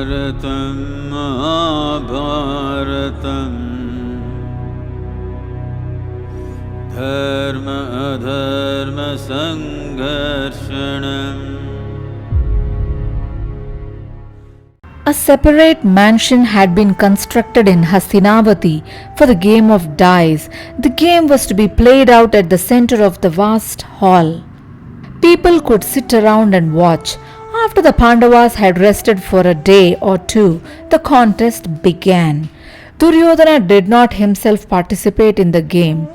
Mahabharatam Dharma Adharma Sangharshanam. A separate mansion had been constructed in Hastinavati for the game of dice. The game was to be played out at the center of the vast hall. People could sit around and watch. After the Pandavas had rested for a day or two, the contest began. Duryodhana did not himself participate in the game.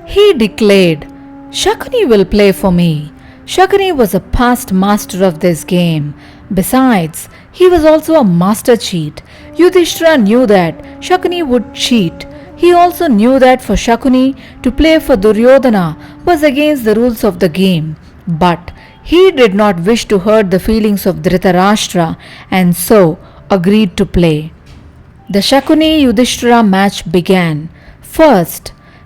He declared, "Shakuni will play for me." Shakuni was a past master of this game. Besides, he was also a master cheat. Yudhishtira knew that Shakuni would cheat. He also knew that for Shakuni to play for Duryodhana was against the rules of the game. But he did not wish to hurt the feelings of Dhritarashtra and so agreed to play. The Shakuni-Yudhishtira match began. First,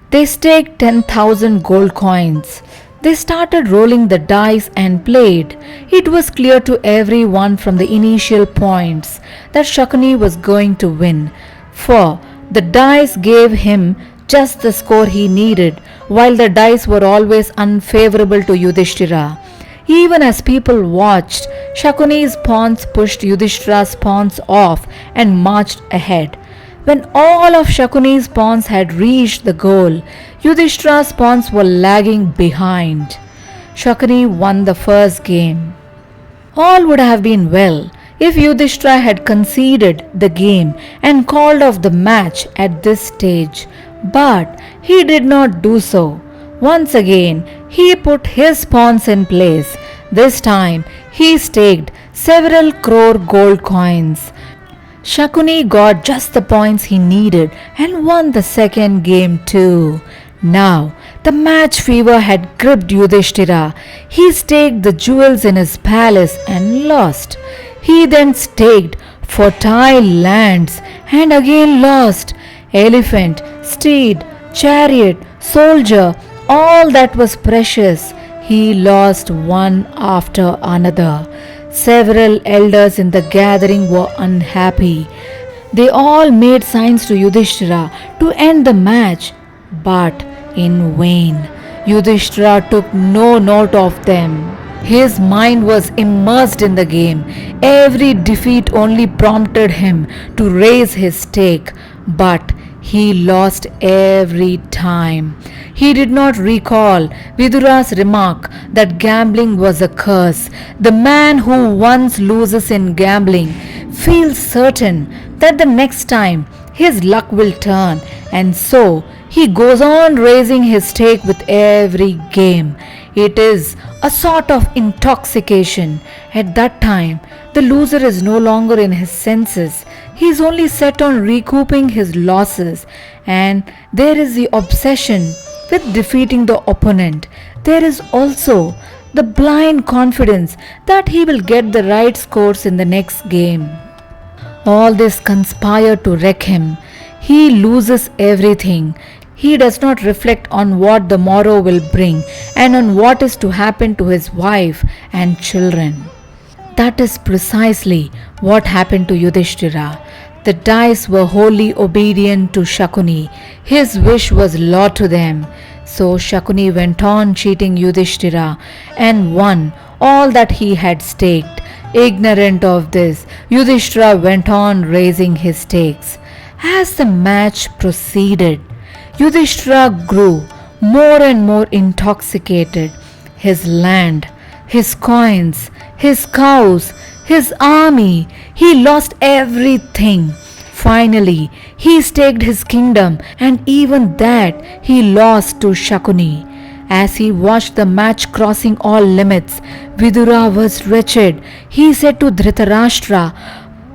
they staked 10,000 gold coins. They started rolling the dice and played. It was clear to everyone from the initial points that Shakuni was going to win, for the dice gave him just the score he needed, while the dice were always unfavorable to Yudhishtira. Even as people watched, Shakuni's pawns pushed Yudhishthira's pawns off and marched ahead. When all of Shakuni's pawns had reached the goal, Yudhishthira's pawns were lagging behind. Shakuni won the first game. All would have been well if Yudhishthira had conceded the game and called off the match at this stage, but he did not do so. Once again, he put his pawns in place. This time, he staked several crore gold coins. Shakuni got just the points he needed and won the second game too. Now, the match fever had gripped Yudhishthira. He staked the jewels in his palace and lost. He then staked fertile lands and again lost. Elephant, steed, chariot, soldier, all that was precious, he lost one after another. Several elders in the gathering were unhappy. They all made signs to Yudhishthira to end the match, but in vain. Yudhishthira took no note of them. His mind was immersed in the game. Every defeat only prompted him to raise his stake, but he lost every time. He did not recall Vidura's remark that gambling was a curse. The man who once loses in gambling feels certain that the next time his luck will turn, and so he goes on raising his stake with every game. It is a sort of intoxication. At that time, the loser is no longer in his senses. He is only set on recouping his losses, and there is the obsession with defeating the opponent. There is also the blind confidence that he will get the right scores in the next game. All this conspired to wreck him. He loses everything. He does not reflect on what the morrow will bring and on what is to happen to his wife and children. That is precisely what happened to Yudhishthira. The dice were wholly obedient to Shakuni. His wish was law to them. So Shakuni went on cheating Yudhishthira and won all that he had staked. Ignorant of this, Yudhishthira went on raising his stakes. As the match proceeded, Yudhishthira grew more and more intoxicated. His land, his coins, his cows, his army, he lost everything. Finally, he staked his kingdom, and even that he lost to Shakuni. As he watched the match crossing all limits, Vidura was wretched. He said to Dhritarashtra,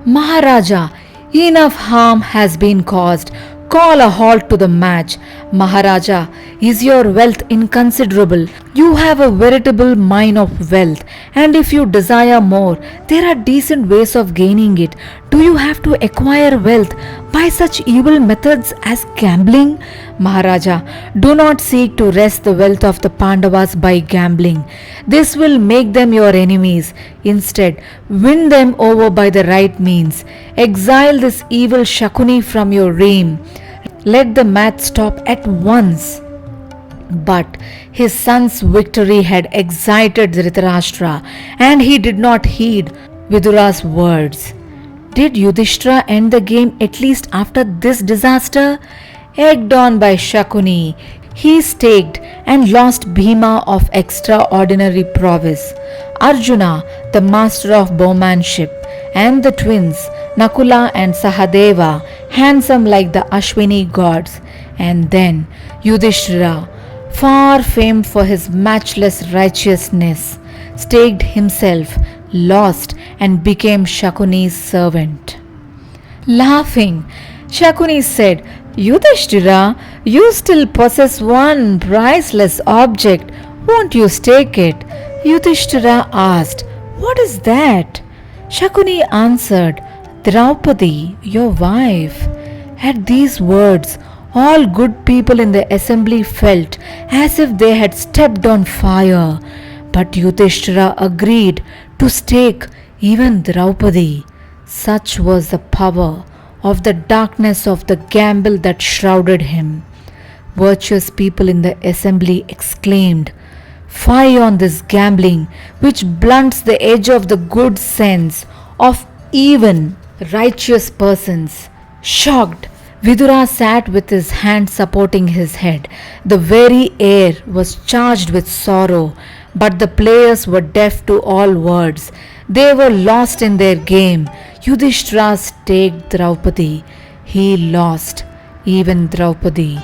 "Maharaja, enough harm has been caused. Call a halt to the match. Maharaja, is your wealth inconsiderable? You have a veritable mine of wealth, and if you desire more, there are decent ways of gaining it. Do you have to acquire wealth by such evil methods as gambling? Maharaja, do not seek to wrest the wealth of the Pandavas by gambling. This will make them your enemies. Instead, win them over by the right means. Exile this evil Shakuni from your reign. Let the match stop at once. But his son's victory had excited Dhritarashtra, and he did not heed Vidura's words. Did Yudhishtira end the game at least after this disaster? Egged on by Shakuni, he staked and lost Bhima of extraordinary prowess, Arjuna, the master of bowmanship, and the twins Nakula and Sahadeva, handsome like the Ashwini gods, and then Yudhishthira, far famed for his matchless righteousness, staked himself, lost, and became Shakuni's servant. Laughing, Shakuni said, Yudhishthira, you still possess one priceless object. Won't you stake it? Yudhishthira asked, What is that? Shakuni answered, Draupadi, your wife. At these words, all good people in the assembly felt as if they had stepped on fire. But Yudhishthira agreed to stake even Draupadi. Such was the power of the darkness of the gamble that shrouded him. Virtuous people in the assembly exclaimed, Fie on this gambling which blunts the edge of the good sense of even righteous persons. Shocked, Vidura sat with his hand supporting his head. The very air was charged with sorrow, but the players were deaf to all words. They were lost in their game. Yudhishthira staked Draupadi. He lost, even Draupadi.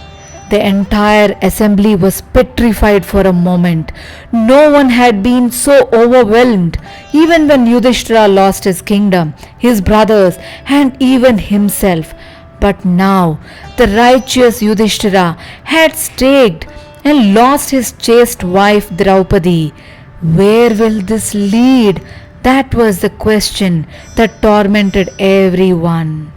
The entire assembly was petrified for a moment. No one had been so overwhelmed. Even when Yudhishthira lost his kingdom, his brothers, and even himself. But now the righteous Yudhishthira had staked and lost his chaste wife Draupadi. Where will this lead? That was the question that tormented everyone.